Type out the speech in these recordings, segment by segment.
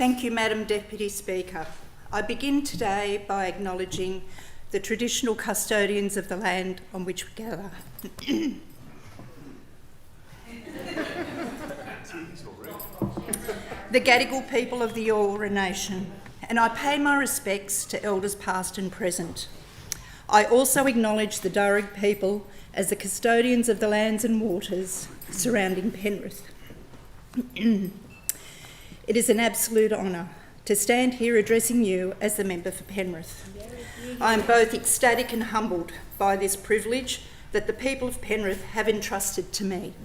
Thank you, Madam Deputy Speaker. I begin today by acknowledging the traditional custodians of the land on which we gather. The Gadigal people of the Eora Nation, and I pay my respects to elders past and present. I also acknowledge the Darug people as the custodians of the lands and waters surrounding Penrith. It is an absolute honour to stand here addressing you as the member for Penrith. I am both ecstatic and humbled by this privilege that the people of Penrith have entrusted to me.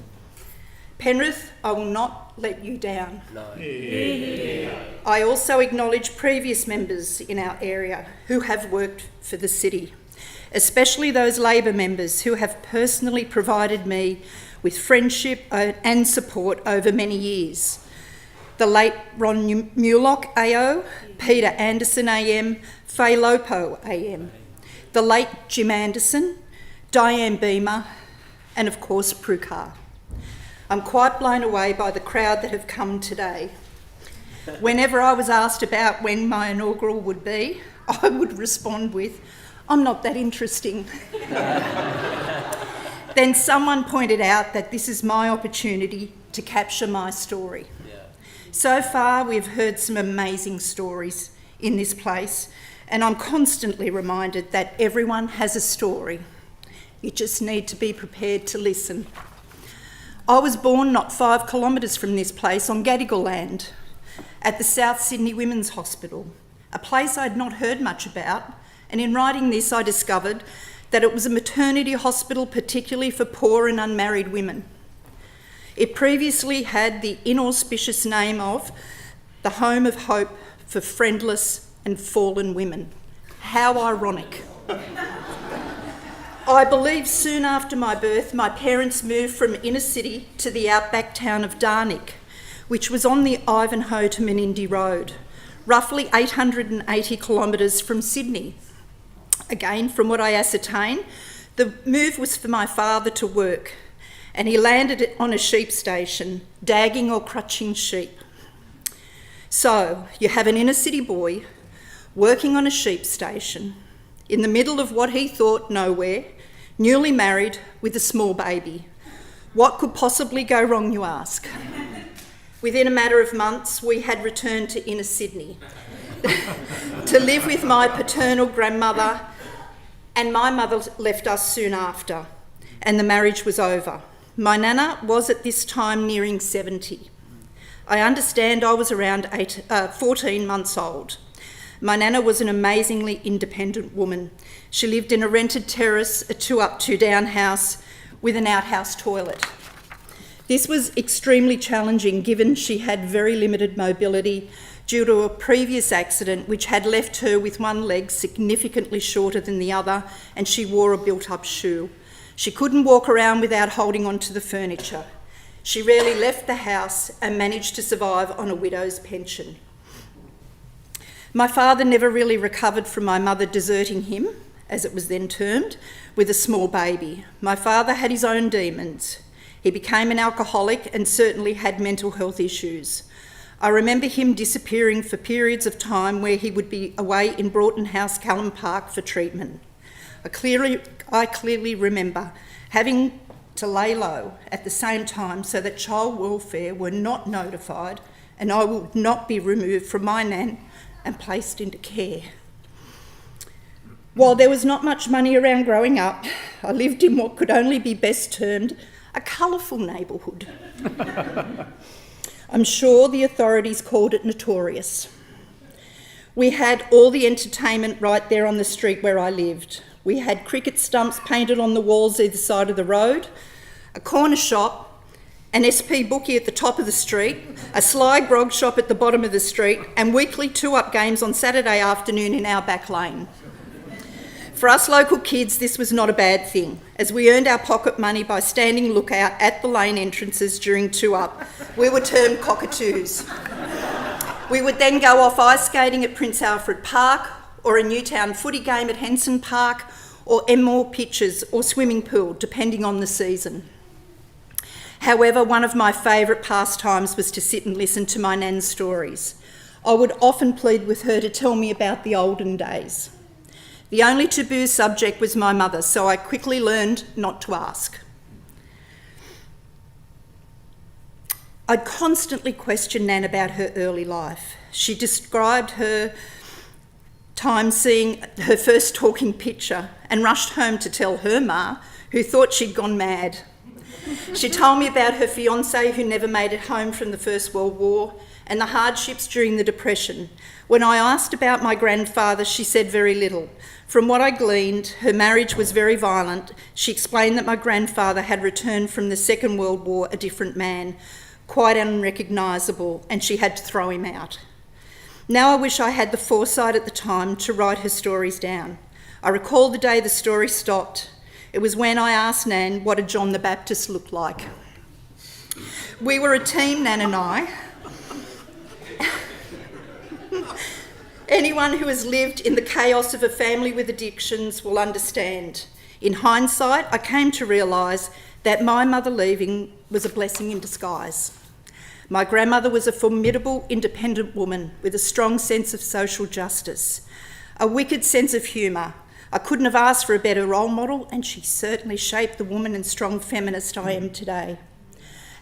Penrith, I will not let you down. No. I also acknowledge previous members in our area who have worked for the city, especially those Labor members who have personally provided me with friendship and support over many years. The late Ron Mulock AO, Peter Anderson AM, Faye Lopo AM, the late Jim Anderson, Diane Beamer, and of course Prue Carr. I'm quite blown away by the crowd that have come today. Whenever I was asked about when my inaugural would be, I would respond with, "I'm not that interesting." Then someone pointed out that this is my opportunity to capture my story. So far, we've heard some amazing stories in this place, and I'm constantly reminded that everyone has a story. You just need to be prepared to listen. I was born not 5 kilometres from this place on Gadigal land, at the South Sydney Women's Hospital, a place I'd not heard much about, and in writing this I discovered that it was a maternity hospital particularly for poor and unmarried women. It previously had the inauspicious name of the Home of Hope for Friendless and Fallen Women. How ironic. I believe soon after my birth, my parents moved from inner city to the outback town of Darnick, which was on the Ivanhoe to Menindee Road, roughly 880 kilometres from Sydney. Again, from what I ascertain, the move was for my father to work, and he landed on a sheep station, dagging or crutching sheep. So you have an inner city boy working on a sheep station in the middle of what he thought nowhere, newly married with a small baby. What could possibly go wrong, you ask? Within a matter of months, we had returned to inner Sydney to live with my paternal grandmother, and my mother left us soon after, and the marriage was over. My nana was at this time nearing 70. I understand I was around 14 months old. My nana was an amazingly independent woman. She lived in a rented terrace, a 2-up, 2-down house with an outhouse toilet. This was extremely challenging given she had very limited mobility due to a previous accident which had left her with one leg significantly shorter than the other, and she wore a built-up shoe. She couldn't walk around without holding onto the furniture. She rarely left the house and managed to survive on a widow's pension. My father never really recovered from my mother deserting him, as it was then termed, with a small baby. My father had his own demons. He became an alcoholic and certainly had mental health issues. I remember him disappearing for periods of time where he would be away in Broughton House, Callum Park for treatment. I clearly remember having to lay low at the same time so that child welfare were not notified and I would not be removed from my nan and placed into care. While there was not much money around growing up, I lived in what could only be best termed a colourful neighbourhood. I'm sure the authorities called it notorious. We had all the entertainment right there on the street where I lived. We had cricket stumps painted on the walls either side of the road, a corner shop, an SP bookie at the top of the street, a sly grog shop at the bottom of the street, and weekly 2-up games on Saturday afternoon in our back lane. For us local kids, this was not a bad thing, as we earned our pocket money by standing lookout at the lane entrances during 2-up. We were termed cockatoos. We would then go off ice skating at Prince Alfred Park, or a Newtown footy game at Henson Park, or Enmore pitches or swimming pool, depending on the season. However, one of my favourite pastimes was to sit and listen to my nan's stories. I would often plead with her to tell me about the olden days. The only taboo subject was my mother, so I quickly learned not to ask. I'd constantly question Nan about her early life. She described her time seeing her first talking picture and rushed home to tell her ma, who thought she'd gone mad. She told me about her fiancé who never made it home from the First World War and the hardships during the Depression. When I asked about my grandfather, she said very little. From what I gleaned, her marriage was very violent. She explained that my grandfather had returned from the Second World War a different man, quite unrecognisable, and she had to throw him out. Now I wish I had the foresight at the time to write her stories down. I recall the day the story stopped. It was when I asked Nan what a John the Baptist looked like. We were a team, Nan and I. Anyone who has lived in the chaos of a family with addictions will understand. In hindsight, I came to realise that my mother leaving was a blessing in disguise. My grandmother was a formidable, independent woman with a strong sense of social justice, a wicked sense of humour. I couldn't have asked for a better role model, and she certainly shaped the woman and strong feminist I am today.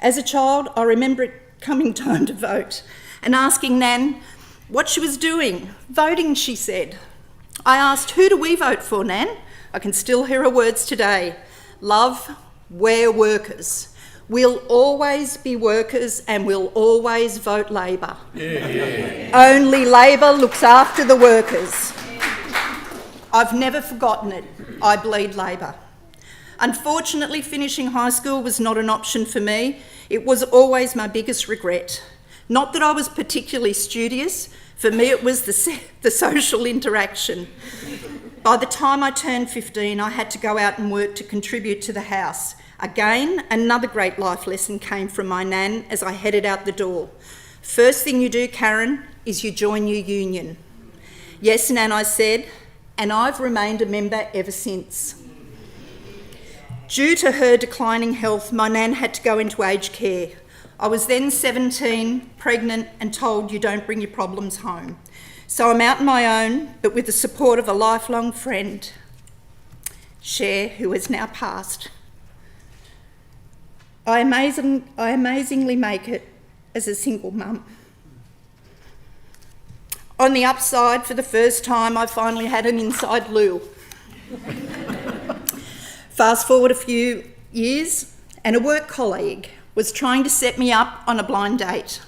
As a child, I remember it coming time to vote and asking Nan what she was doing. Voting, she said. I asked, who do we vote for, Nan? I can still hear her words today. Love, we're workers. We'll always be workers and we'll always vote Labor. Yeah. Only Labor looks after the workers. I've never forgotten it. I bleed Labor. Unfortunately, finishing high school was not an option for me. It was always my biggest regret. Not that I was particularly studious. For me, it was the social interaction. By the time I turned 15, I had to go out and work to contribute to the house. Again, another great life lesson came from my Nan as I headed out the door. First thing you do, Karen, is you join your union. Yes, Nan, I said, and I've remained a member ever since. Due to her declining health, my Nan had to go into aged care. I was then 17, pregnant, and told you don't bring your problems home. So I'm out on my own, but with the support of a lifelong friend, Cher, who has now passed. I amazingly make it as a single mum. On the upside, for the first time, I finally had an inside loo. Fast forward a few years, and a work colleague was trying to set me up on a blind date.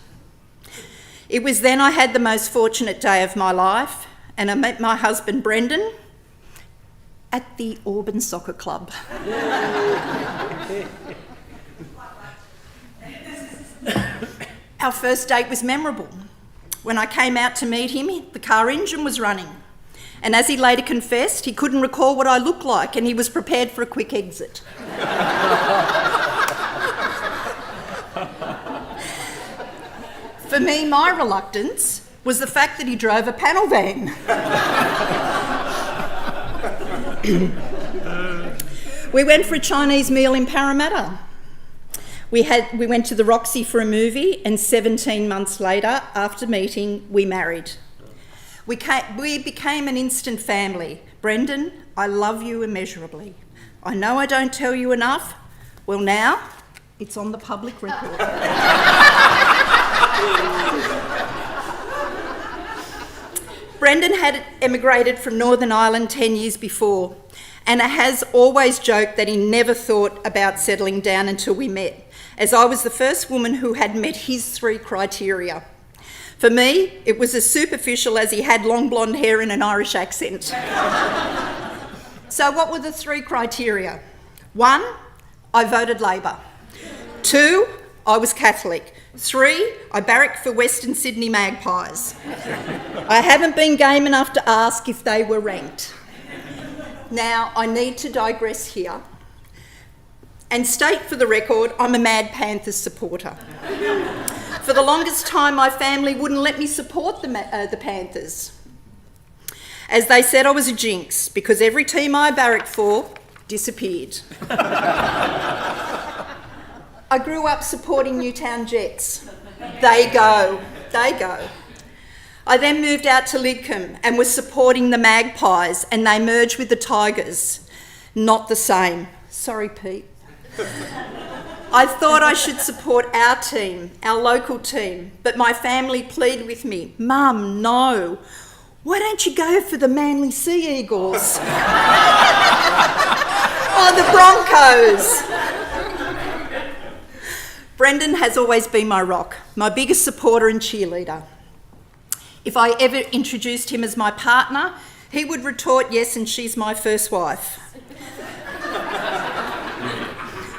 It was then I had the most fortunate day of my life, and I met my husband Brendan at the Auburn Soccer Club. Our first date was memorable. When I came out to meet him, the car engine was running. And as he later confessed, he couldn't recall what I looked like and he was prepared for a quick exit. For me, my reluctance was the fact that he drove a panel van. We went for a Chinese meal in Parramatta. We went to the Roxy for a movie, and 17 months later, after meeting, we married. We became an instant family. Brendan, I love you immeasurably. I know I don't tell you enough. Well, now it's on the public record. Brendan had emigrated from Northern Ireland 10 years before, and has always joked that he never thought about settling down until we met, as I was the first woman who had met his 3 criteria. For me, it was as superficial as he had long blonde hair and an Irish accent. So what were the 3 criteria? 1, I voted Labor. 2, I was Catholic. 3, I barracked for Western Sydney Magpies. I haven't been game enough to ask if they were ranked. Now, I need to digress here and state for the record, I'm a Mad Panthers supporter. For the longest time, my family wouldn't let me support the Panthers, as they said I was a jinx because every team I barracked for disappeared. I grew up supporting Newtown Jets. They go. I then moved out to Lidcombe and was supporting the Magpies, and they merged with the Tigers. Not the same. Sorry, Pete. I thought I should support our team, our local team, but my family pleaded with me, "Mum, no. Why don't you go for the Manly Sea Eagles?" Or the Broncos. Brendan has always been my rock, my biggest supporter and cheerleader. If I ever introduced him as my partner, he would retort, "Yes, and she's my first wife."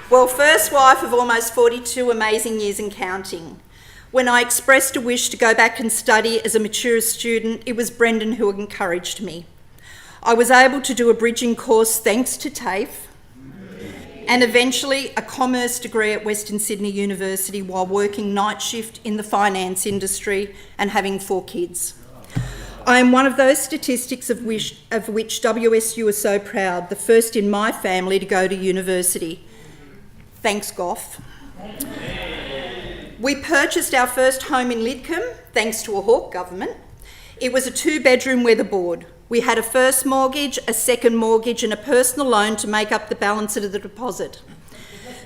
Well, first wife of almost 42 amazing years and counting. When I expressed a wish to go back and study as a mature student, it was Brendan who encouraged me. I was able to do a bridging course thanks to TAFE, and eventually a commerce degree at Western Sydney University while working night shift in the finance industry and having 4 kids. I am one of those statistics of which WSU is so proud, the first in my family to go to university. Thanks, Goff. We purchased our first home in Lidcombe, thanks to a Hawke government. It was a 2-bedroom weatherboard. We had a first mortgage, a second mortgage and a personal loan to make up the balance of the deposit.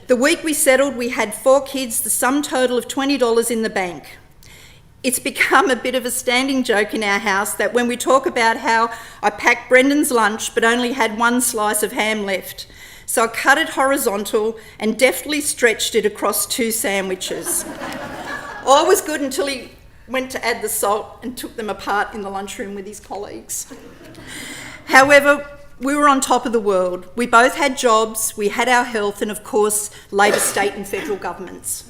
The week we settled, we had 4 kids, the sum total of $20 in the bank. It's become a bit of a standing joke in our house that when we talk about how I packed Brendan's lunch but only had 1 slice of ham left, so I cut it horizontal and deftly stretched it across 2 sandwiches. All was good until he went to add the salt and took them apart in the lunchroom with his colleagues. However, we were on top of the world. We both had jobs, we had our health, and of course, Labor state and federal governments.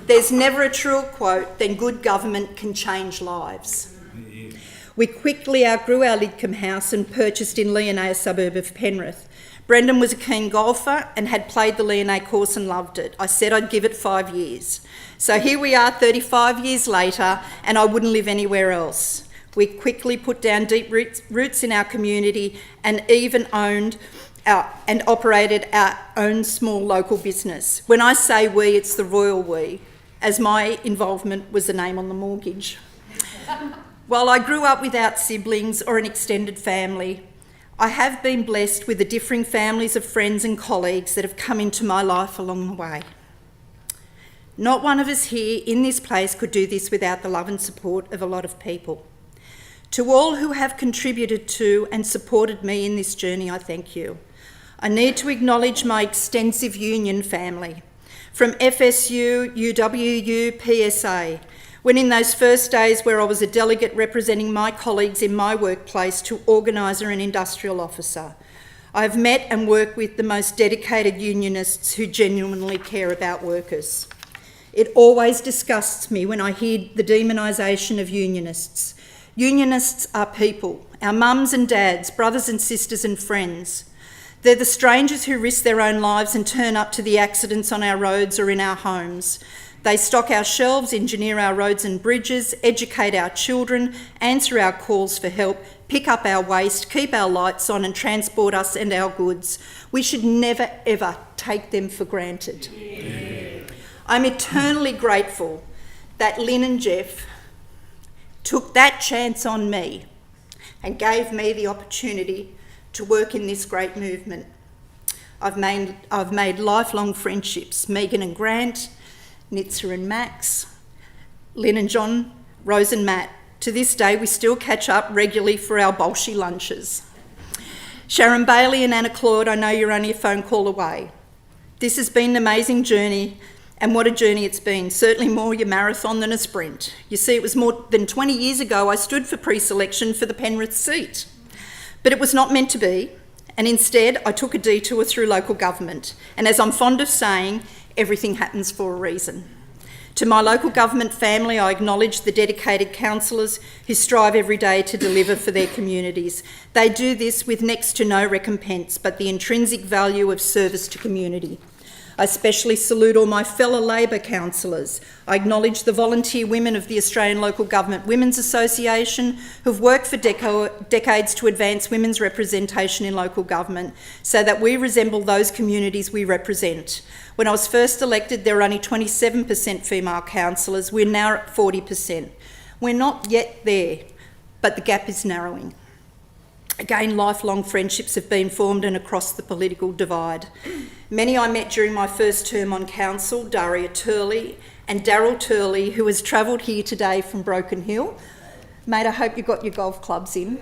There's never a truer quote than good government can change lives. We quickly outgrew our Lidcombe house and purchased in Leonay, a suburb of Penrith. Brendan was a keen golfer and had played the Leonay course and loved it. I said I'd give it 5 years. So here we are 35 years later, and I wouldn't live anywhere else. We quickly put down deep roots in our community and even owned and operated our own small local business. When I say we, it's the royal we, as my involvement was the name on the mortgage. While I grew up without siblings or an extended family, I have been blessed with the differing families of friends and colleagues that have come into my life along the way. Not one of us here in this place could do this without the love and support of a lot of people. To all who have contributed to and supported me in this journey, I thank you. I need to acknowledge my extensive union family, from FSU, UWU, PSA, when in those first days where I was a delegate representing my colleagues in my workplace to organiser and industrial officer. I've met and worked with the most dedicated unionists who genuinely care about workers. It always disgusts me when I hear the demonisation of unionists. Unionists are people, our mums and dads, brothers and sisters and friends. They're the strangers who risk their own lives and turn up to the accidents on our roads or in our homes. They stock our shelves, engineer our roads and bridges, educate our children, answer our calls for help, pick up our waste, keep our lights on and transport us and our goods. We should never, ever take them for granted. Yeah. I'm eternally grateful that Lynn and Jeff took that chance on me and gave me the opportunity to work in this great movement. I've made lifelong friendships, Megan and Grant, Nitsa and Max, Lynn and John, Rose and Matt. To this day, we still catch up regularly for our bolshy lunches. Sharon Bailey and Anna Claude, I know you're only a phone call away. This has been an amazing journey, and what a journey it's been. Certainly more a marathon than a sprint. You see, it was more than 20 years ago I stood for pre-selection for the Penrith seat. But it was not meant to be, and instead I took a detour through local government. And as I'm fond of saying, everything happens for a reason. To my local government family, I acknowledge the dedicated councillors who strive every day to deliver for their communities. They do this with next to no recompense, but the intrinsic value of service to community. I especially salute all my fellow Labor councillors. I acknowledge the volunteer women of the Australian Local Government Women's Association who've worked for decades to advance women's representation in local government so that we resemble those communities we represent. When I was first elected, there were only 27% female councillors. We're now at 40%. We're not yet there, but the gap is narrowing. Again, lifelong friendships have been formed and across the political divide. Many I met during my first term on council, Daria Turley and Daryl Turley, who has travelled here today from Broken Hill. Mate, I hope you got your golf clubs in.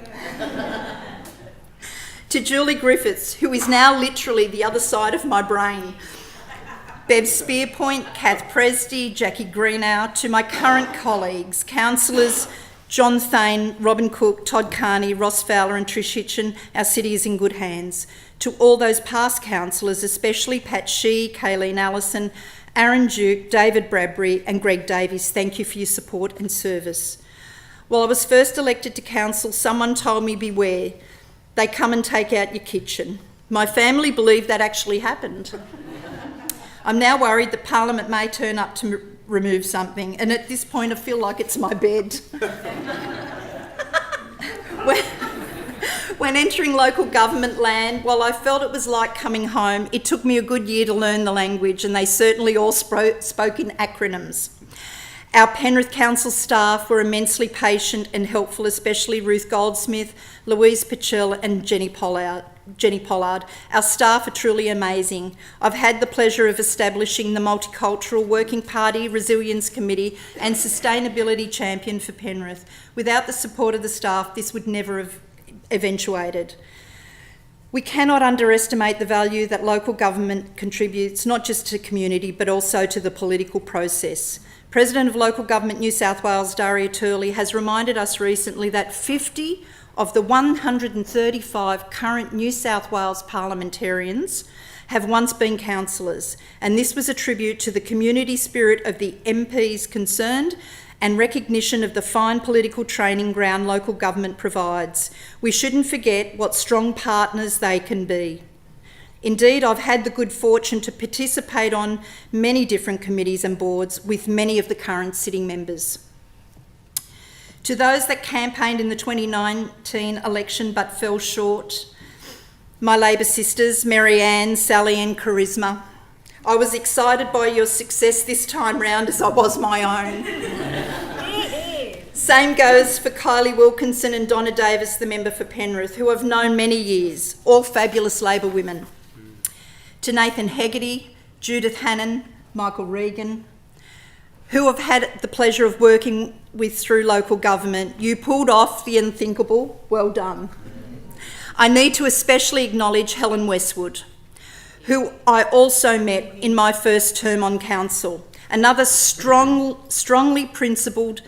To Julie Griffiths, who is now literally the other side of my brain. Bev Spearpoint, Kath Presty, Jackie Greenow, to my current colleagues, councillors John Thane, Robin Cook, Todd Carney, Ross Fowler and Trish Hitchen, our city is in good hands. To all those past councillors, especially Pat Shee, Kayleen Allison, Aaron Duke, David Bradbury and Greg Davies, thank you for your support and service. While I was first elected to council, someone told me beware, they come and take out your kitchen. My family believed that actually happened. I'm now worried that Parliament may turn up to remove something, and at this point I feel like it's my bed. When entering local government land, while I felt it was like coming home, it took me a good year to learn the language, and they certainly all spoke in acronyms. Our Penrith Council staff were immensely patient and helpful, especially Ruth Goldsmith, Louise Pachel and Jenny Pollard. Our staff are truly amazing. I've had the pleasure of establishing the Multicultural Working Party, Resilience Committee and Sustainability Champion for Penrith. Without the support of the staff, this would never have eventuated. We cannot underestimate the value that local government contributes, not just to community, but also to the political process. President of Local Government New South Wales, Daria Turley, has reminded us recently that 50 of the 135 current New South Wales parliamentarians have once been councillors, and this was a tribute to the community spirit of the MPs concerned and recognition of the fine political training ground local government provides. We shouldn't forget what strong partners they can be. Indeed, I've had the good fortune to participate on many different committees and boards with many of the current sitting members. To those that campaigned in the 2019 election but fell short, my Labor sisters, Mary Ann, Sally and Charisma, I was excited by your success this time round as I was my own. Same goes for Kylie Wilkinson and Donna Davis, the member for Penrith, who I've known many years, all fabulous Labor women. To Nathan Hegarty, Judith Hannon, Michael Regan, who I've had the pleasure of working with through local government. You pulled off the unthinkable, well done. I need to especially acknowledge Helen Westwood, who I also met in my first term on council, another strongly principled,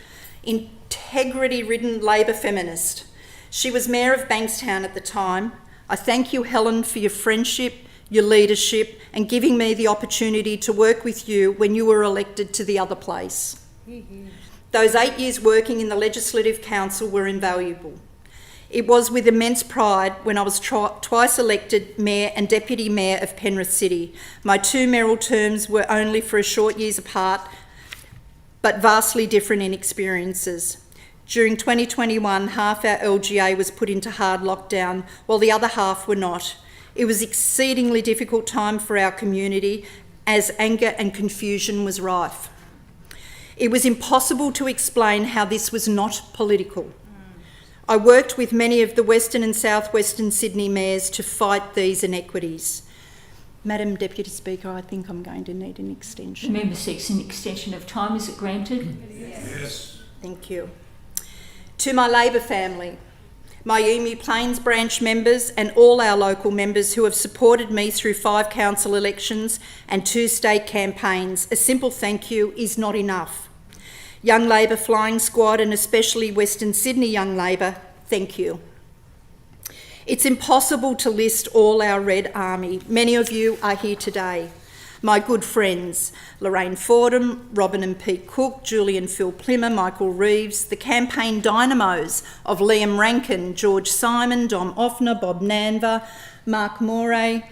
integrity-ridden Labor feminist. She was Mayor of Bankstown at the time. I thank you, Helen, for your friendship, your leadership and giving me the opportunity to work with you when you were elected to the other place. Those 8 years working in the Legislative Council were invaluable. It was with immense pride when I was twice elected Mayor and Deputy Mayor of Penrith City. My two mayoral terms were only for a short years apart, but vastly different in experiences. During 2021, half our LGA was put into hard lockdown, while the other half were not. It was an exceedingly difficult time for our community as anger and confusion was rife. It was impossible to explain how this was not political. I worked with many of the Western and Southwestern Sydney mayors to fight these inequities. Madam Deputy Speaker, I think I'm going to need an extension. The member seeks an extension of time. Is it granted? Yes. Thank you. To my Labor family, my Emu Plains branch members and all our local members who have supported me through 5 council elections and 2 state campaigns, a simple thank you is not enough. Young Labor Flying Squad and especially Western Sydney Young Labor, thank you. It's impossible to list all our Red Army. Many of you are here today. My good friends, Lorraine Fordham, Robin and Pete Cook, Julian Phil Plimmer, Michael Reeves, the campaign dynamos of Liam Rankin, George Simon, Dom Offner, Bob Nanva, Mark Moray,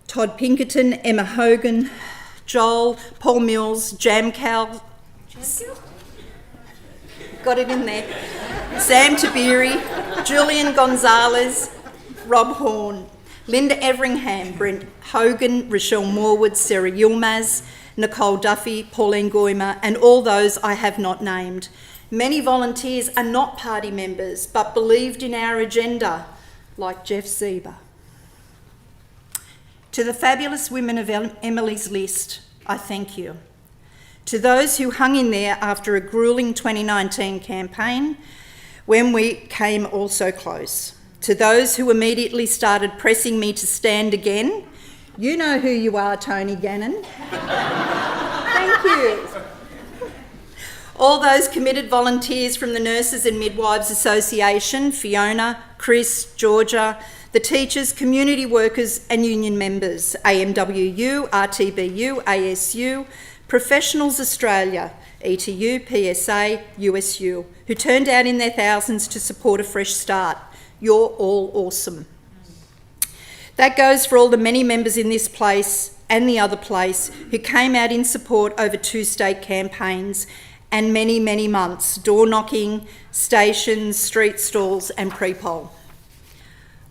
Todd Pinkerton, Emma Hogan, Joel, Paul Mills, Jam Cal, got it in there, Sam Tabiri, Julian Gonzalez, Rob Horn, Linda Everingham, Brent Hogan, Rochelle Morwood, Sarah Yilmaz, Nicole Duffy, Pauline Goymer, and all those I have not named. Many volunteers are not party members but believed in our agenda, like Jeff Zieber. To the fabulous women of Emily's list, I thank you. To those who hung in there after a gruelling 2019 campaign, when we came all so close. To those who immediately started pressing me to stand again, you know who you are, Tony Gannon. Thank you. All those committed volunteers from the Nurses and Midwives Association, Fiona, Chris, Georgia, the teachers, community workers and union members, AMWU, RTBU, ASU, Professionals Australia, ETU, PSA, USU, who turned out in their thousands to support a fresh start. You're all awesome. That goes for all the many members in this place and the other place who came out in support over 2 state campaigns and many, many months, door knocking, stations, street stalls and pre-poll.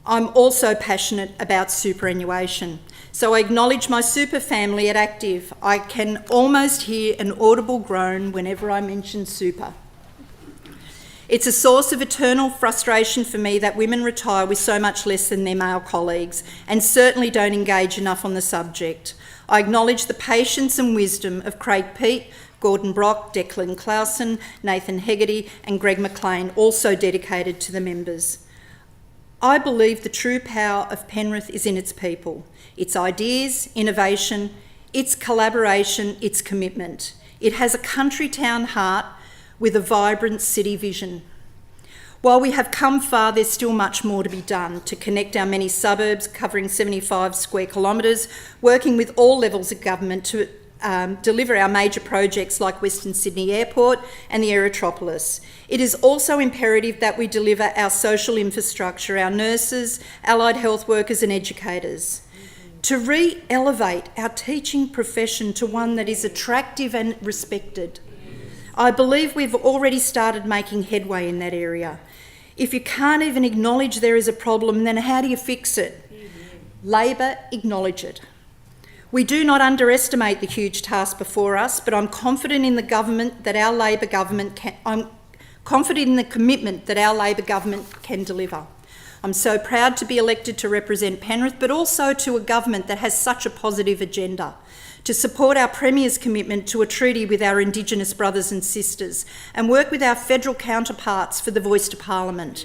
I'm also passionate about superannuation, so I acknowledge my super family at Active. I can almost hear an audible groan whenever I mention super. It's a source of eternal frustration for me that women retire with so much less than their male colleagues and certainly don't engage enough on the subject. I acknowledge the patience and wisdom of Craig Peat, Gordon Brock, Declan Clausen, Nathan Hegarty and Greg McLean, also dedicated to the members. I believe the true power of Penrith is in its people, its ideas, innovation, its collaboration, its commitment. It has a country town heart with a vibrant city vision. While we have come far, there's still much more to be done to connect our many suburbs, covering 75 square kilometres, working with all levels of government to deliver our major projects like Western Sydney Airport and the Aerotropolis. It is also imperative that we deliver our social infrastructure, our nurses, allied health workers and educators. To re-elevate our teaching profession to one that is attractive and respected. I believe we've already started making headway in that area. If you can't even acknowledge there is a problem, then how do you fix it? Labor, acknowledge it. We do not underestimate the huge task before us, but I'm confident in the government that our Labor government can, I'm confident in the commitment that our Labor government can deliver. I'm so proud to be elected to represent Penrith, but also to a government that has such a positive agenda, to support our Premier's commitment to a treaty with our Indigenous brothers and sisters and work with our federal counterparts for the voice to Parliament.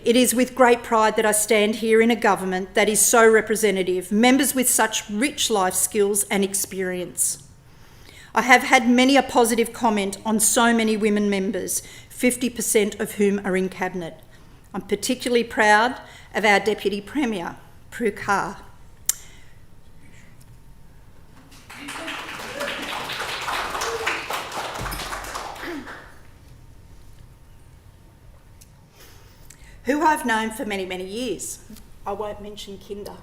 It is with great pride that I stand here in a government that is so representative, members with such rich life skills and experience. I have had many a positive comment on so many women members, 50% of whom are in Cabinet. I'm particularly proud of our Deputy Premier, Prue Carr. Who I've known for many, many years. I won't mention Kinder.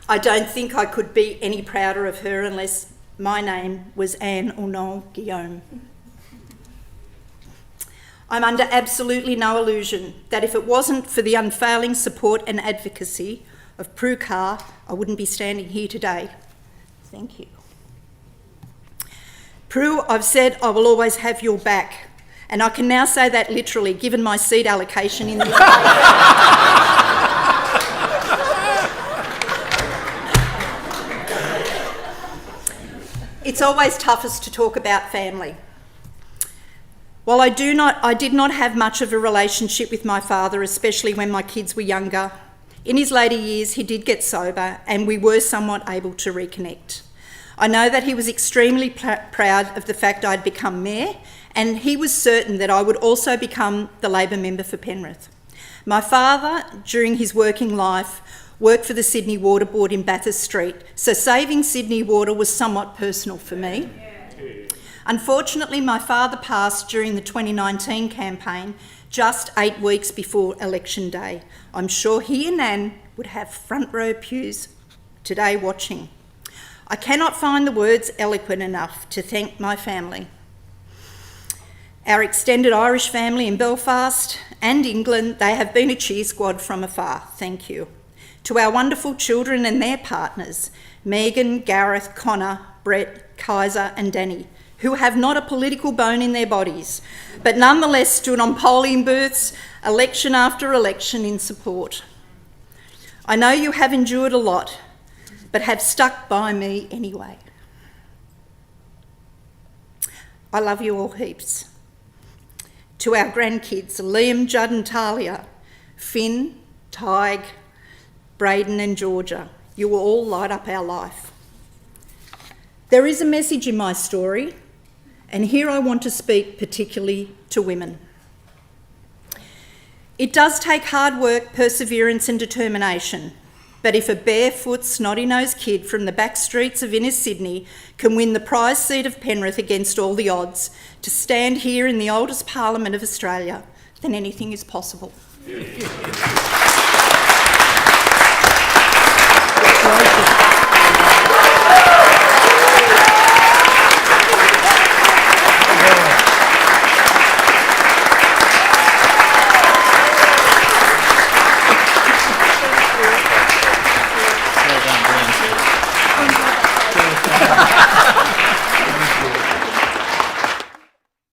I don't think I could be any prouder of her unless my name was Anne or Noel Guillaume. I'm under absolutely no illusion that if it wasn't for the unfailing support and advocacy of Prue Carr, I wouldn't be standing here today. Thank you. Prue, I've said I will always have your back. And I can now say that literally, given my seat allocation in this place. It's always toughest to talk about family. While I did not have much of a relationship with my father, especially when my kids were younger, in his later years he did get sober and we were somewhat able to reconnect. I know that he was extremely proud of the fact I'd become mayor, and he was certain that I would also become the Labor member for Penrith. My father, during his working life, worked for the Sydney Water Board in Bathurst Street, so saving Sydney water was somewhat personal for me. Unfortunately, my father passed during the 2019 campaign, just 8 weeks before election day. I'm sure he and Nan would have front row pews today watching. I cannot find the words eloquent enough to thank my family. Our extended Irish family in Belfast and England, they have been a cheer squad from afar, thank you. To our wonderful children and their partners, Megan, Gareth, Connor, Brett, Kaiser and Danny, who have not a political bone in their bodies, but nonetheless stood on polling booths, election after election in support. I know you have endured a lot, but have stuck by me anyway. I love you all heaps. To our grandkids, Liam, Judd and Talia, Finn, Tig, Braden and Georgia, you will all light up our life. There is a message in my story, and here I want to speak particularly to women. It does take hard work, perseverance and determination, but if a barefoot, snotty-nosed kid from the back streets of inner Sydney can win the prize seat of Penrith against all the odds to stand here in the oldest parliament of Australia, then anything is possible.